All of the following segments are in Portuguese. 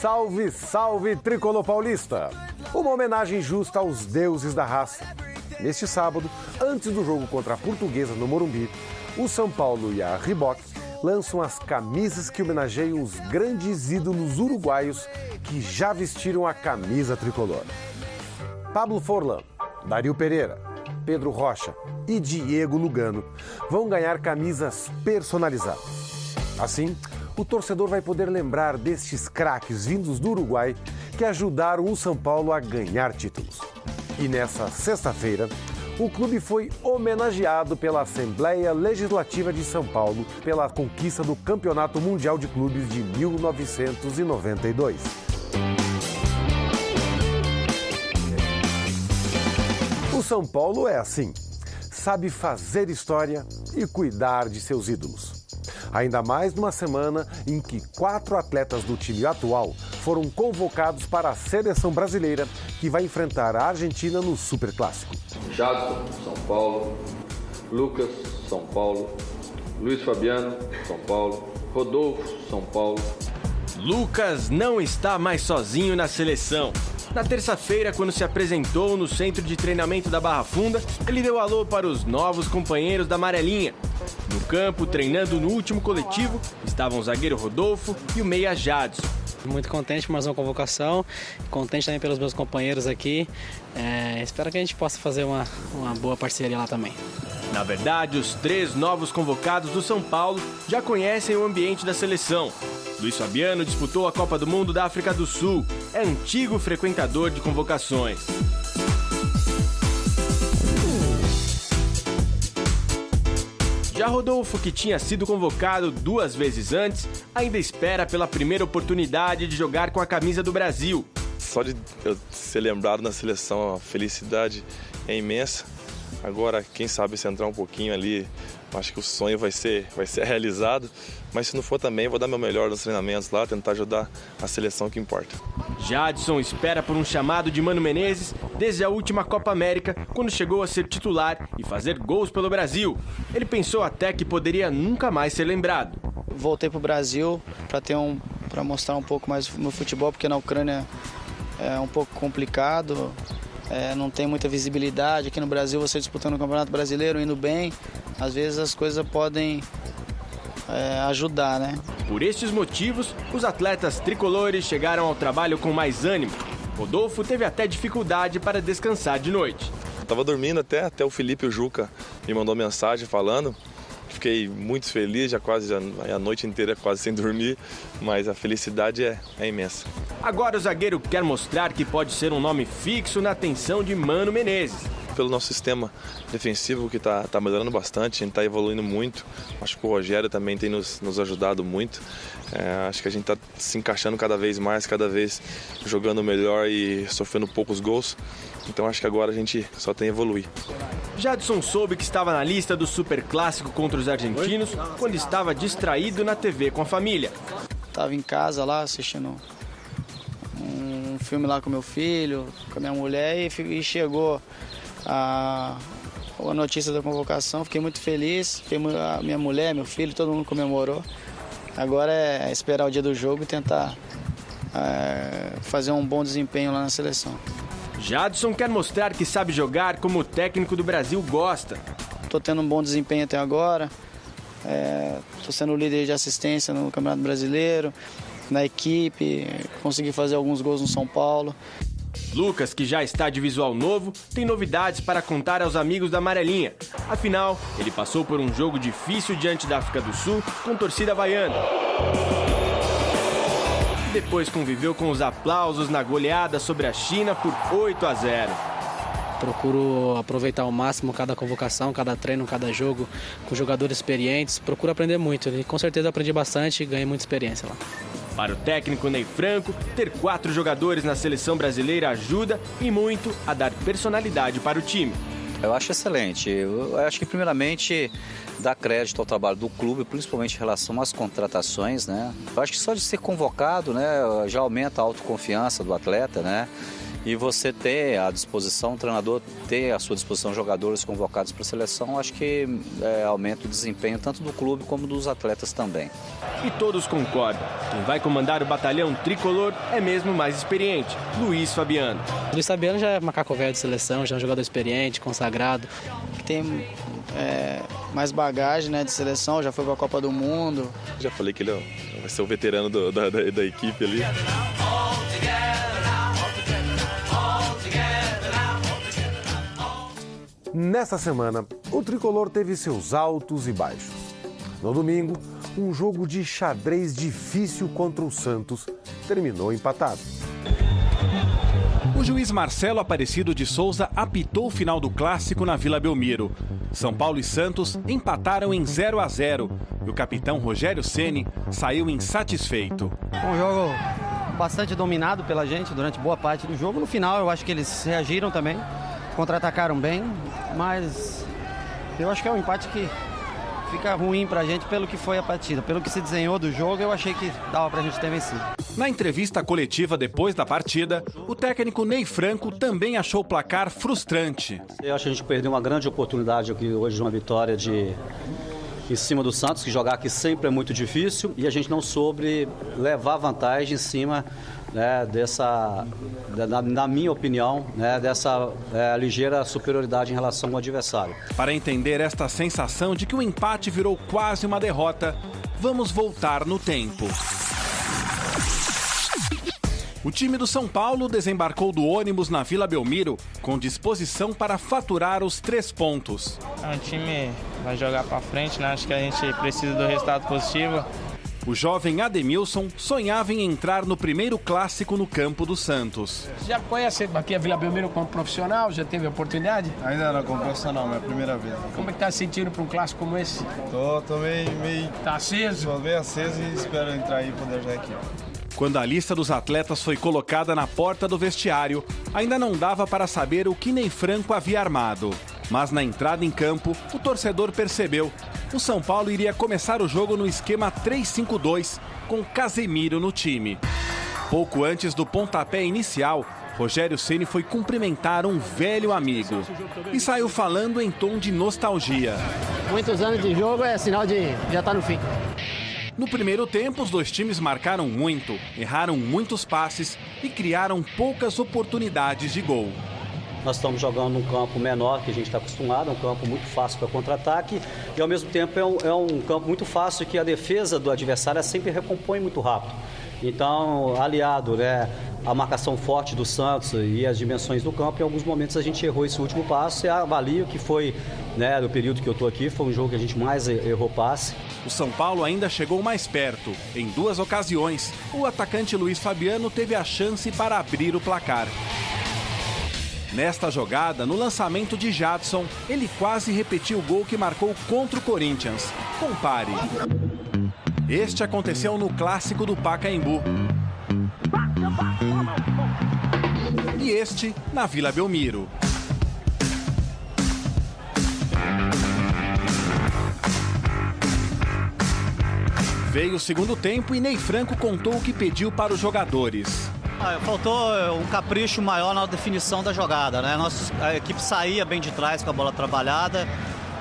Salve, salve, tricolor paulista! Uma homenagem justa aos deuses da raça. Neste sábado, antes do jogo contra a Portuguesa no Morumbi, o São Paulo e a Reebok lançam as camisas que homenageiam os grandes ídolos uruguaios que já vestiram a camisa tricolor. Pablo Forlan, Dario Pereira, Pedro Rocha e Diego Lugano vão ganhar camisas personalizadas. Assim, o torcedor vai poder lembrar destes craques vindos do Uruguai que ajudaram o São Paulo a ganhar títulos. E nessa sexta-feira, o clube foi homenageado pela Assembleia Legislativa de São Paulo pela conquista do Campeonato Mundial de Clubes de 1992. O São Paulo é assim, sabe fazer história e cuidar de seus ídolos. Ainda mais numa semana em que 4 atletas do time atual foram convocados para a seleção brasileira que vai enfrentar a Argentina no Superclássico. Jadson, São Paulo. Lucas, São Paulo. Luiz Fabiano, São Paulo. Rodolfo, São Paulo. Lucas não está mais sozinho na seleção. Na terça-feira, quando se apresentou no centro de treinamento da Barra Funda, ele deu alô para os novos companheiros da Amarelinha. No campo, treinando no último coletivo, estavam o zagueiro Rodolfo e o meia Jadson. Muito contente por mais uma convocação, contente também pelos meus companheiros aqui. Espero que a gente possa fazer uma boa parceria lá também. Na verdade, os 3 novos convocados do São Paulo já conhecem o ambiente da seleção. Luiz Fabiano disputou a Copa do Mundo da África do Sul, é antigo frequentador de convocações. Já Rodolfo, que tinha sido convocado 2 vezes antes, ainda espera pela primeira oportunidade de jogar com a camisa do Brasil. Só de eu ser lembrado na seleção, a felicidade é imensa. Agora, quem sabe se entrar um pouquinho ali, acho que o sonho vai ser realizado. Mas se não for também, vou dar meu melhor nos treinamentos lá, tentar ajudar a seleção que importa. Jadson espera por um chamado de Mano Menezes desde a última Copa América, quando chegou a ser titular e fazer gols pelo Brasil. Ele pensou até que poderia nunca mais ser lembrado. Voltei para o Brasil para mostrar um pouco mais o meu futebol, porque na Ucrânia é um pouco complicado. Não tem muita visibilidade. Aqui no Brasil, você disputando o Campeonato Brasileiro, indo bem, às vezes as coisas podem ajudar, né? Por estes motivos, os atletas tricolores chegaram ao trabalho com mais ânimo. Rodolfo teve até dificuldade para descansar de noite. Estava dormindo até o Felipe e o Juca me mandou mensagem falando. Fiquei muito feliz, já quase a noite inteira quase sem dormir, mas a felicidade é imensa. Agora o zagueiro quer mostrar que pode ser um nome fixo na atenção de Mano Menezes. Pelo nosso sistema defensivo que está melhorando bastante, a gente está evoluindo muito. Acho que o Rogério também tem nos ajudado muito. Acho que a gente está se encaixando cada vez mais, cada vez jogando melhor e sofrendo poucos gols. Então acho que agora a gente só tem a evoluir. Jadson soube que estava na lista do Superclássico contra os argentinos quando estava distraído na TV com a família. Estava em casa lá assistindo um filme lá com meu filho, com a minha mulher e chegou a notícia da convocação. Fiquei muito feliz, a minha mulher, meu filho, todo mundo comemorou. Agora é esperar o dia do jogo e tentar fazer um bom desempenho lá na seleção. Jadson quer mostrar que sabe jogar como o técnico do Brasil gosta. Estou tendo um bom desempenho até agora. Estou sendo o líder de assistência no Campeonato Brasileiro, na equipe, consegui fazer alguns gols no São Paulo. Lucas, que já está de visual novo, tem novidades para contar aos amigos da Amarelinha. Afinal, ele passou por um jogo difícil diante da África do Sul com torcida havaiana. Depois conviveu com os aplausos na goleada sobre a China por 8-0. Procuro aproveitar ao máximo cada convocação, cada treino, cada jogo, com jogadores experientes. Procuro aprender muito e com certeza aprendi bastante e ganhei muita experiência lá. Para o técnico Ney Franco, ter 4 jogadores na seleção brasileira ajuda e muito a dar personalidade para o time. Eu acho excelente. Eu acho que, primeiramente, dá crédito ao trabalho do clube, principalmente em relação às contratações, né? Eu acho que só de ser convocado, né, já aumenta a autoconfiança do atleta, né? E você ter à disposição, o treinador ter à sua disposição jogadores convocados para a seleção, acho que aumenta o desempenho tanto do clube como dos atletas também. E todos concordam. Quem vai comandar o batalhão tricolor é mesmo o mais experiente, Luiz Fabiano. Luiz Fabiano já é macaco velho de seleção, já é um jogador experiente, consagrado. Tem mais bagagem, né, de seleção, já foi para a Copa do Mundo. Já falei que ele vai ser o veterano da equipe ali. Nessa semana, o tricolor teve seus altos e baixos. No domingo, um jogo de xadrez difícil contra o Santos terminou empatado. O juiz Marcelo Aparecido de Souza apitou o final do clássico na Vila Belmiro. São Paulo e Santos empataram em 0-0 e o capitão Rogério Ceni saiu insatisfeito. Um jogo bastante dominado pela gente durante boa parte do jogo. No final, eu acho que eles reagiram também, contra-atacaram bem, mas eu acho que é um empate que fica ruim pra gente pelo que foi a partida. Pelo que se desenhou do jogo, eu achei que dava pra gente ter vencido. Na entrevista coletiva depois da partida, o técnico Ney Franco também achou o placar frustrante. Eu acho que a gente perdeu uma grande oportunidade aqui hoje de uma vitória em cima do Santos, que jogar aqui sempre é muito difícil, e a gente não soube levar vantagem em cima, né, na minha opinião, né, dessa ligeira superioridade em relação ao adversário. Para entender esta sensação de que o empate virou quase uma derrota, vamos voltar no tempo. O time do São Paulo desembarcou do ônibus na Vila Belmiro com disposição para faturar os 3 pontos. O time vai jogar para frente, né? Acho que a gente precisa do resultado positivo. O jovem Ademilson sonhava em entrar no primeiro clássico no campo do Santos. Já conhece aqui a Vila Belmiro como profissional? Já teve a oportunidade? Ainda não, como profissional, minha primeira vez. Como é que tá se sentindo para um clássico como esse? Tô meio... Tá aceso? Tô meio aceso e espero entrar aí e poder jogar aqui. Quando a lista dos atletas foi colocada na porta do vestiário, ainda não dava para saber o que Ney Franco havia armado. Mas na entrada em campo, o torcedor percebeu. O São Paulo iria começar o jogo no esquema 3-5-2, com Casemiro no time. Pouco antes do pontapé inicial, Rogério Ceni foi cumprimentar um velho amigo e saiu falando em tom de nostalgia. Muitos anos de jogo é sinal de já tá no fim. No primeiro tempo, os dois times marcaram muito, erraram muitos passes e criaram poucas oportunidades de gol. Nós estamos jogando num campo menor que a gente está acostumado, um campo muito fácil para contra-ataque e ao mesmo tempo é um campo muito fácil que a defesa do adversário sempre recompõe muito rápido. Então, aliado, né, à marcação forte do Santos e as dimensões do campo, em alguns momentos a gente errou esse último passo e avalio que foi, né, no período que eu estou aqui, foi um jogo que a gente mais errou passe. O São Paulo ainda chegou mais perto. Em 2 ocasiões, o atacante Luiz Fabiano teve a chance para abrir o placar. Nesta jogada, no lançamento de Jadson, ele quase repetiu o gol que marcou contra o Corinthians. Compare. Este aconteceu no clássico do Pacaembu. E este na Vila Belmiro. Veio o segundo tempo e Ney Franco contou o que pediu para os jogadores. Faltou um capricho maior na definição da jogada, né? A equipe saía bem de trás com a bola trabalhada.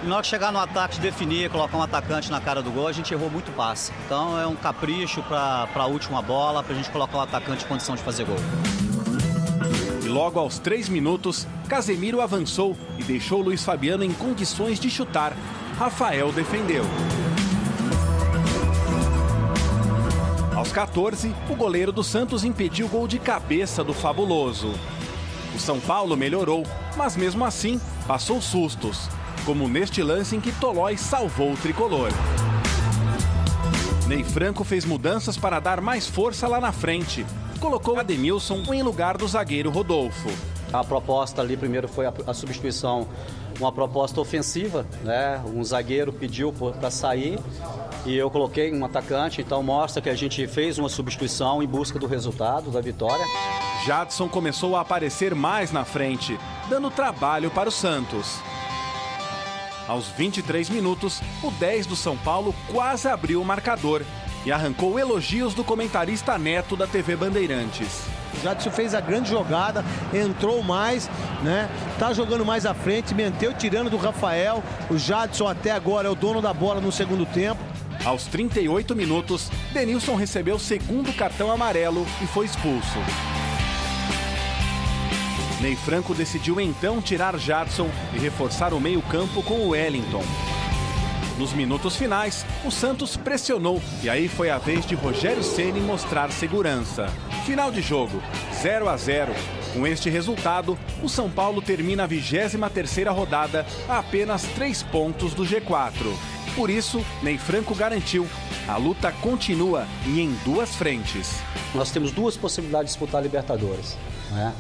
E na hora que chegar no ataque, definir, colocar um atacante na cara do gol, a gente errou muito passe. Então é um capricho para a última bola, para a gente colocar o atacante em condição de fazer gol. E logo aos 3 minutos, Casemiro avançou e deixou Luiz Fabiano em condições de chutar. Rafael defendeu. Aos 14, o goleiro do Santos impediu o gol de cabeça do Fabuloso. O São Paulo melhorou, mas mesmo assim passou sustos, como neste lance em que Tolói salvou o tricolor. Ney Franco fez mudanças para dar mais força lá na frente. Colocou Ademilson em lugar do zagueiro Rodolfo. A proposta ali primeiro foi a substituição, uma proposta ofensiva, né? Um zagueiro pediu para sair e eu coloquei um atacante, então mostra que a gente fez uma substituição em busca do resultado, da vitória. Jadson começou a aparecer mais na frente, dando trabalho para o Santos. Aos 23 minutos, o 10 do São Paulo quase abriu o marcador e arrancou elogios do comentarista Neto da TV Bandeirantes. O Jadson fez a grande jogada, entrou mais, né? Tá jogando mais à frente, menteu tirando do Rafael. O Jadson até agora é o dono da bola no segundo tempo. Aos 38 minutos, Denilson recebeu o segundo cartão amarelo e foi expulso. Ney Franco decidiu então tirar Jadson e reforçar o meio-campo com o Wellington. Nos minutos finais, o Santos pressionou e aí foi a vez de Rogério Ceni mostrar segurança. Final de jogo, 0-0. Com este resultado, o São Paulo termina a 23ª rodada a apenas 3 pontos do G4. Por isso, Ney Franco garantiu, a luta continua e em 2 frentes. Nós temos 2 possibilidades de disputar a Libertadores, né?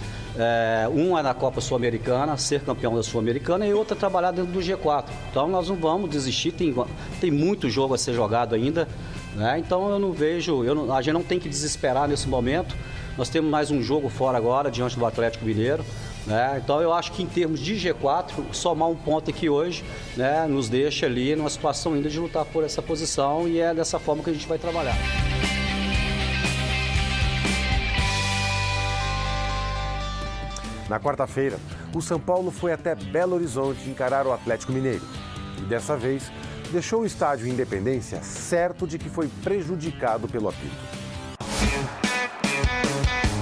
Uma é na Copa Sul-Americana, ser campeão da Sul-Americana, e outra é trabalhar dentro do G4. Então nós não vamos desistir, tem muito jogo a ser jogado ainda, né? Então eu não vejo, a gente não tem que desesperar nesse momento. Nós temos mais um jogo fora agora, diante do Atlético Mineiro, né? Então eu acho que em termos de G4, somar um ponto aqui hoje, né, nos deixa ali numa situação ainda de lutar por essa posição, e é dessa forma que a gente vai trabalhar. Na quarta-feira, o São Paulo foi até Belo Horizonte encarar o Atlético Mineiro. E dessa vez, deixou o estádio Independência certo de que foi prejudicado pelo apito.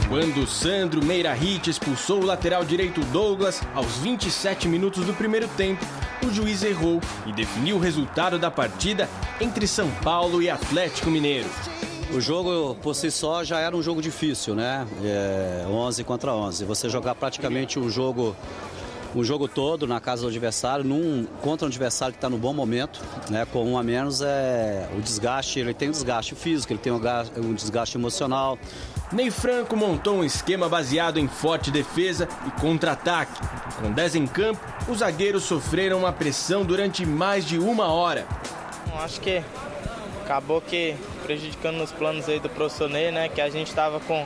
Quando Sandro Meirahit expulsou o lateral direito Douglas, aos 27 minutos do primeiro tempo, o juiz errou e definiu o resultado da partida entre São Paulo e Atlético Mineiro. O jogo, por si só, já era um jogo difícil, né? 11 contra 11. Você jogar praticamente um jogo todo na casa do adversário, contra um adversário que está no bom momento, né? Com 1 a menos, o desgaste, ele tem um desgaste físico, ele tem um desgaste emocional. Ney Franco montou um esquema baseado em forte defesa e contra-ataque. Com 10 em campo, os zagueiros sofreram uma pressão durante mais de 1 hora. Acho que acabou prejudicando os planos aí do professor Ney, né? Que a gente estava com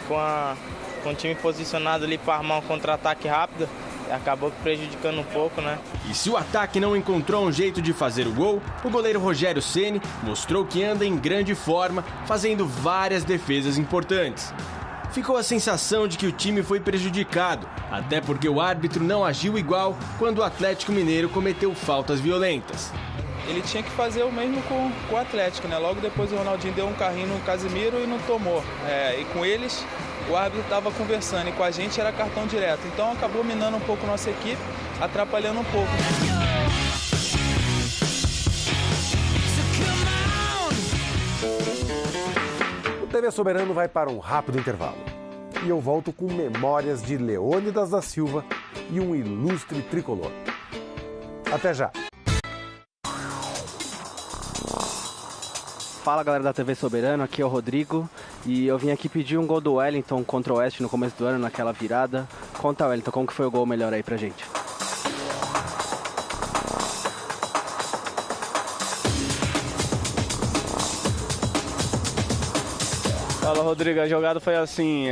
o time posicionado ali para armar um contra-ataque rápido. E acabou prejudicando um pouco, né? E se o ataque não encontrou um jeito de fazer o gol, o goleiro Rogério Ceni mostrou que anda em grande forma, fazendo várias defesas importantes. Ficou a sensação de que o time foi prejudicado, até porque o árbitro não agiu igual quando o Atlético Mineiro cometeu faltas violentas. Ele tinha que fazer o mesmo com o Atlético, né? Logo depois o Ronaldinho deu um carrinho no Casimiro e não tomou. E com eles, o árbitro estava conversando, e com a gente era cartão direto. Então acabou minando um pouco nossa equipe, atrapalhando um pouco. O TV Soberano vai para um rápido intervalo. E eu volto com memórias de Leônidas da Silva e um ilustre tricolor. Até já! Fala, galera da TV Soberano, aqui é o Rodrigo e eu vim aqui pedir um gol do Wellington contra o Oeste no começo do ano, naquela virada. Conta, Wellington, como que foi o gol melhor aí pra gente? Fala, Rodrigo, a jogada foi assim,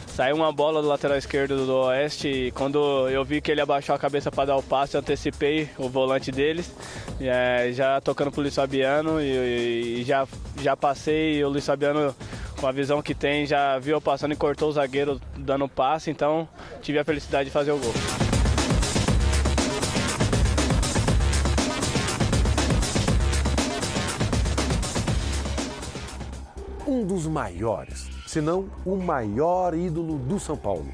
saiu uma bola do lateral esquerdo do Oeste e quando eu vi que ele abaixou a cabeça para dar o passe, eu antecipei o volante deles, já tocando pro Luiz Fabiano e já passei, e o Luiz Fabiano, com a visão que tem, já viu eu passando e cortou o zagueiro dando o passe, então tive a felicidade de fazer o gol. Um dos maiores, se não o maior ídolo do São Paulo.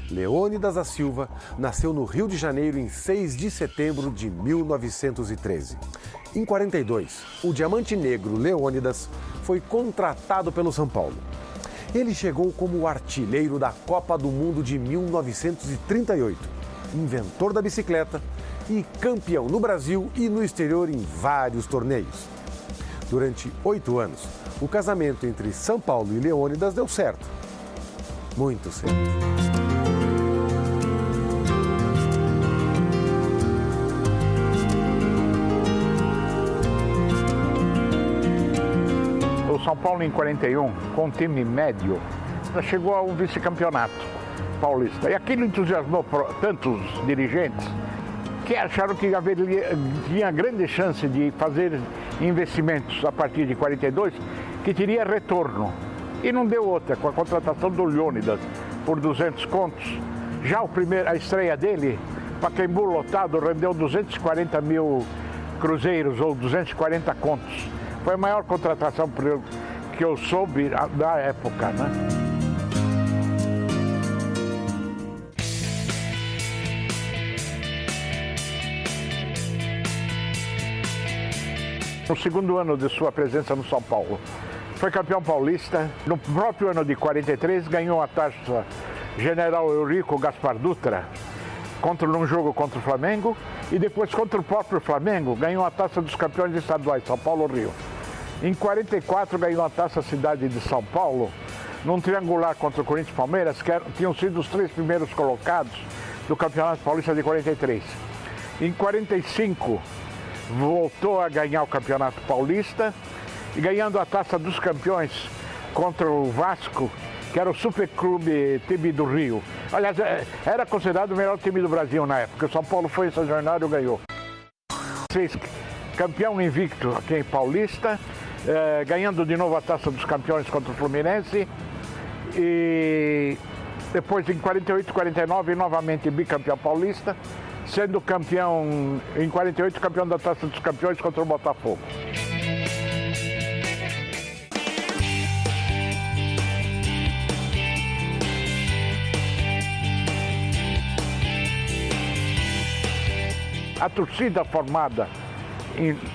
Leônidas da Silva nasceu no Rio de Janeiro em 6 de setembro de 1913. Em 42, o diamante negro Leônidas foi contratado pelo São Paulo. Ele chegou como artilheiro da Copa do Mundo de 1938, inventor da bicicleta e campeão no Brasil e no exterior em vários torneios. Durante 8 anos, o casamento entre São Paulo e Leônidas deu certo. Muito certo. O São Paulo, em 41, com um time médio, chegou ao vice-campeonato paulista. E aquilo entusiasmou tantos dirigentes que acharam que tinha grande chance de fazer investimentos a partir de 42, que teria retorno. E não deu outra, com a contratação do Leônidas por 200 contos. Já a estreia dele, Pacaembu lotado, rendeu 240 mil cruzeiros ou 240 contos. Foi a maior contratação que eu soube da época, né? No segundo ano de sua presença no São Paulo, foi campeão paulista. No próprio ano de 43, ganhou a taça General Eurico Gaspar Dutra num jogo contra o Flamengo, e depois contra o próprio Flamengo ganhou a taça dos campeões estaduais, São Paulo-Rio. Em 44 ganhou a taça Cidade de São Paulo, num triangular contra o Corinthians e Palmeiras, que tinham sido os 3 primeiros colocados do Campeonato Paulista de 43. Em 45 voltou a ganhar o Campeonato Paulista, e ganhando a taça dos campeões contra o Vasco, que era o Superclube time do Rio. Aliás, era considerado o melhor time do Brasil na época. O São Paulo foi essa jornada e ganhou. Campeão invicto aqui em Paulista, ganhando de novo a taça dos campeões contra o Fluminense. E depois, em 48 e 49, novamente bicampeão paulista, sendo campeão, em 48, campeão da taça dos campeões contra o Botafogo. A torcida formada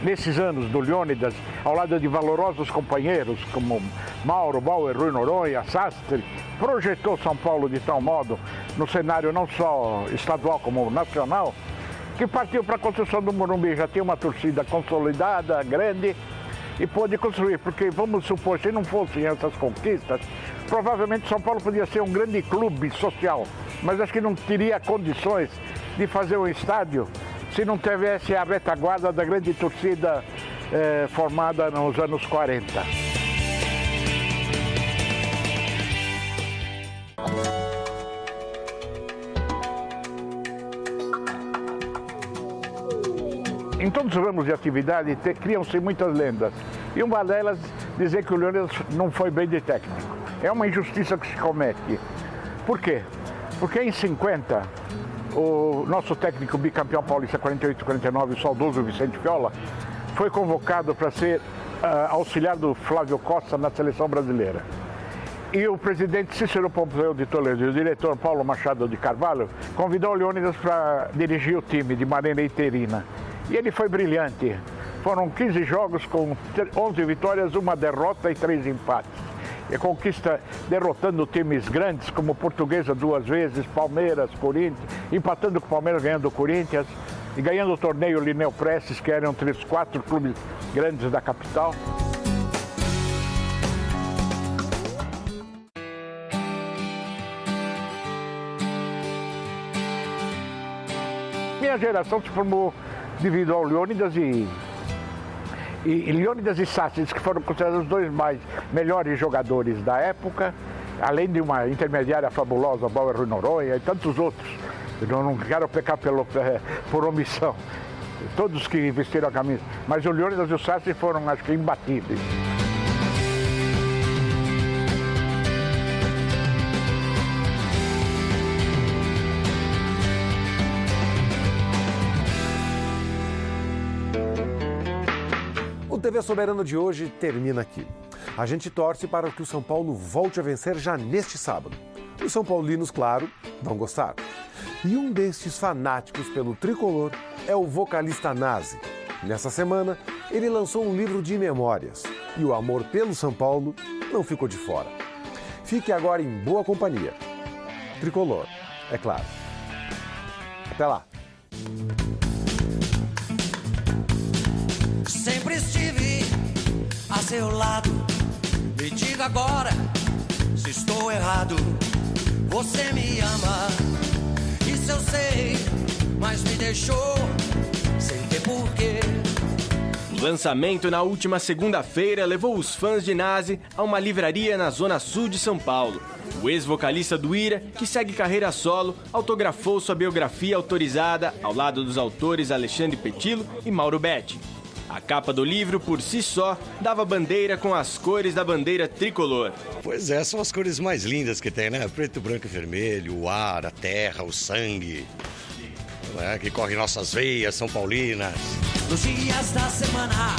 nesses anos do Leônidas, ao lado de valorosos companheiros como Mauro, Bauer, Rui Noronha, Sastre, projetou São Paulo de tal modo, no cenário não só estadual como nacional, que partiu para a construção do Morumbi. Já tinha uma torcida consolidada, grande, e pôde construir, porque vamos supor, se não fossem essas conquistas, provavelmente São Paulo podia ser um grande clube social, mas acho que não teria condições de fazer um estádio se não tivesse a retaguarda da grande torcida formada nos anos 40. Em todos os ramos de atividade criam-se muitas lendas. E uma delas dizer que o Leônidas não foi bem de técnico. É uma injustiça que se comete. Por quê? Porque em 50... o nosso técnico bicampeão paulista 48 e 49, o saudoso Vicente Fiola, foi convocado para ser auxiliar do Flávio Costa na seleção brasileira. E o presidente Cícero Pompeu de Toledo e o diretor Paulo Machado de Carvalho convidou o Leônidas para dirigir o time de maneira interina. E ele foi brilhante. Foram 15 jogos com 11 vitórias, 1 derrota e 3 empates. E conquista derrotando times grandes como Portuguesa 2 vezes, Palmeiras, Corinthians, empatando com o Palmeiras, ganhando o Corinthians, e ganhando o torneio Lineu Prestes, que eram 4 clubes grandes da capital. Minha geração se formou devido ao Leônidas e Leônidas e Sastres, que foram considerados os 2 melhores jogadores da época, além de uma intermediária fabulosa, Bauer, Rui Noronha e tantos outros. Eu não quero pecar por omissão, todos que vestiram a camisa, mas o Leônidas e o Sastres foram, acho que, imbatíveis. O TV Soberano de hoje termina aqui. A gente torce para que o São Paulo volte a vencer já neste sábado. Os são paulinos, claro, vão gostar. E um destes fanáticos pelo tricolor é o vocalista Nazi. Nessa semana, ele lançou um livro de memórias. E o amor pelo São Paulo não ficou de fora. Fique agora em boa companhia. Tricolor, é claro. Até lá. Sempre estive a seu lado. Me diga agora se estou errado. Você me ama, isso eu sei, mas me deixou sem ter porquê. O lançamento na última segunda-feira levou os fãs de Nazi a uma livraria na zona sul de São Paulo. O ex-vocalista do Ira, que segue carreira solo, autografou sua biografia autorizada ao lado dos autores Alexandre Petilo e Mauro Betti. A capa do livro, por si só, dava bandeira com as cores da bandeira tricolor. Pois é, são as cores mais lindas que tem, né? Preto, branco e vermelho, o ar, a terra, o sangue, né? Que corre em nossas veias, São Paulinas. Nos dias da semana,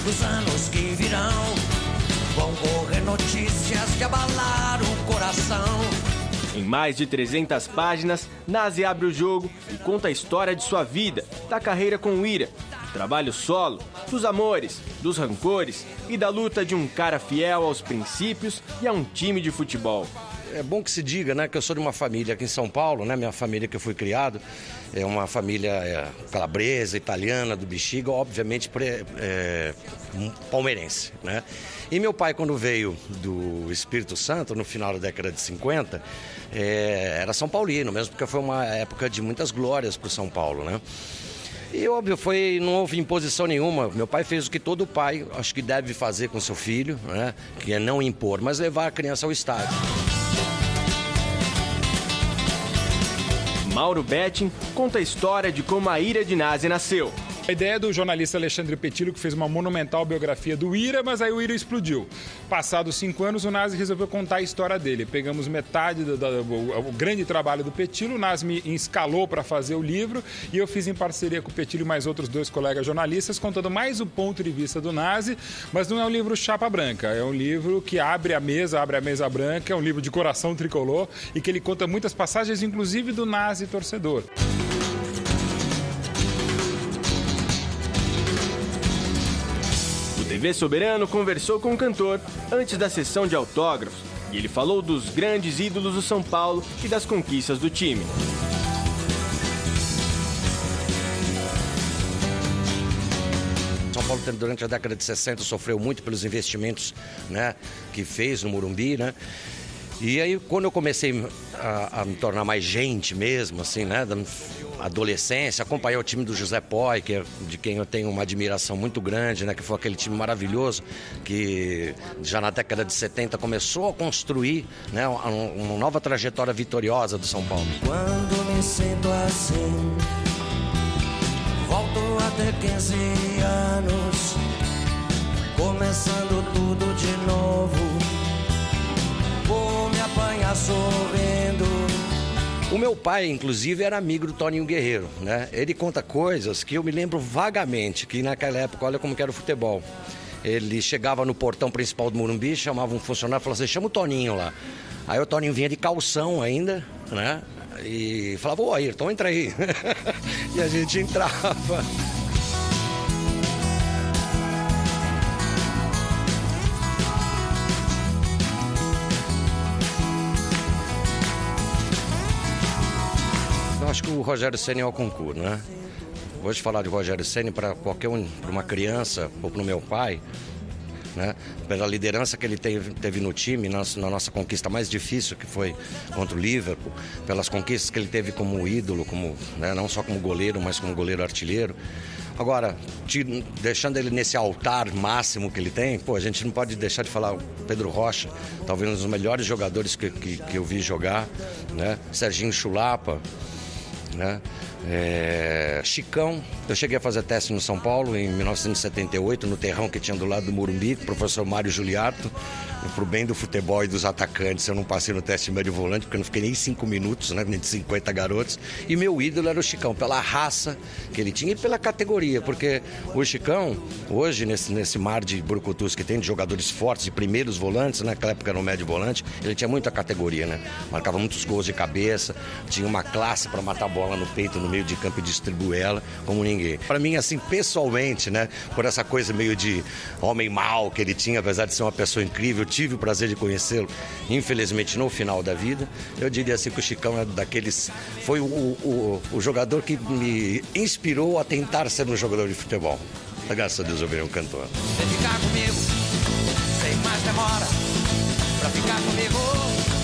nos anos que virão, vão correr notícias que abalaram o coração. Em mais de 300 páginas, Nazi abre o jogo e conta a história de sua vida, da carreira com o Ira, do trabalho solo, dos amores, dos rancores e da luta de um cara fiel aos princípios e a um time de futebol. É bom que se diga, né, que eu sou de uma família aqui em São Paulo, né, minha família que eu fui criado é uma família calabresa, italiana, do Bexiga, obviamente palmeirense, né? E meu pai, quando veio do Espírito Santo, no final da década de 50, era São Paulino mesmo, porque foi uma época de muitas glórias para o São Paulo, né? E óbvio, não houve imposição nenhuma. Meu pai fez o que todo pai acho que deve fazer com seu filho, né? Que é não impor, mas levar a criança ao estádio. Mauro Betting conta a história de como a Ira de Nazi nasceu. A ideia é do jornalista Alexandre Petillo, que fez uma monumental biografia do Ira, mas aí o Ira explodiu. Passados 5 anos, o Nazi resolveu contar a história dele. Pegamos metade do grande trabalho do Petillo, o Nazi me escalou para fazer o livro e eu fiz em parceria com o Petillo e mais outros 2 colegas jornalistas, contando mais o ponto de vista do Nazi, mas não é um livro chapa branca, é um livro que abre a mesa branca, é um livro de coração tricolor e que ele conta muitas passagens, inclusive do Nazi torcedor. TV Soberano conversou com o cantor antes da sessão de autógrafos e ele falou dos grandes ídolos do São Paulo e das conquistas do time. São Paulo, durante a década de 60, sofreu muito pelos investimentos, né, que fez no Morumbi, né? E aí, quando eu comecei a me tornar mais gente mesmo, assim, né, da adolescência, acompanhei o time do José Poi, de quem eu tenho uma admiração muito grande, né, que foi aquele time maravilhoso, que já na década de 70 começou a construir, né, uma nova trajetória vitoriosa do São Paulo. Quando me sinto assim, volto a ter 15 anos, começando tudo de novo. Vou me apanhar sorrindo. O meu pai, inclusive, era amigo do Toninho Guerreiro, né? Ele conta coisas que eu me lembro vagamente, que naquela época, olha como que era o futebol. Ele chegava no portão principal do Morumbi, chamava um funcionário e falava assim, chama o Toninho lá. Aí o Toninho vinha de calção ainda, né? E falava, ô Ayrton, entra aí. E a gente entrava. Acho que o Rogério Ceni é o concurso, né? Hoje falar de Rogério Ceni para qualquer um, para uma criança ou para o meu pai, né? Pela liderança que ele teve no time, na nossa conquista mais difícil, que foi contra o Liverpool, pelas conquistas que ele teve como ídolo, né? Não só como goleiro, mas como goleiro artilheiro. Agora, deixando ele nesse altar máximo que ele tem, pô, a gente não pode deixar de falar o Pedro Rocha, talvez um dos melhores jogadores que eu vi jogar, né? Serginho Chulapa, né? Chicão, eu cheguei a fazer teste no São Paulo em 1978, no terrão que tinha do lado do Morumbi, com o professor Mário Juliato, pro bem do futebol e dos atacantes. Eu não passei no teste de médio volante, porque eu não fiquei nem 5 minutos, né, de 50 garotos, e meu ídolo era o Chicão, pela raça que ele tinha e pela categoria, porque o Chicão, hoje, nesse mar de brucutus que tem, de jogadores fortes, de primeiros volantes, né, naquela época era o médio volante, ele tinha muita categoria, né, marcava muitos gols de cabeça, tinha uma classe para matar a bola no peito, no meio de campo e distribuir ela como ninguém. Para mim, assim, pessoalmente, né, por essa coisa meio de homem mau que ele tinha, apesar de ser uma pessoa incrível, eu tive o prazer de conhecê-lo, infelizmente, no final da vida. Eu diria assim que o Chicão é daqueles... Foi o jogador que me inspirou a tentar ser um jogador de futebol. Graças a Deus eu virei um cantor. Vem ficar comigo, sem mais demora, pra ficar comigo.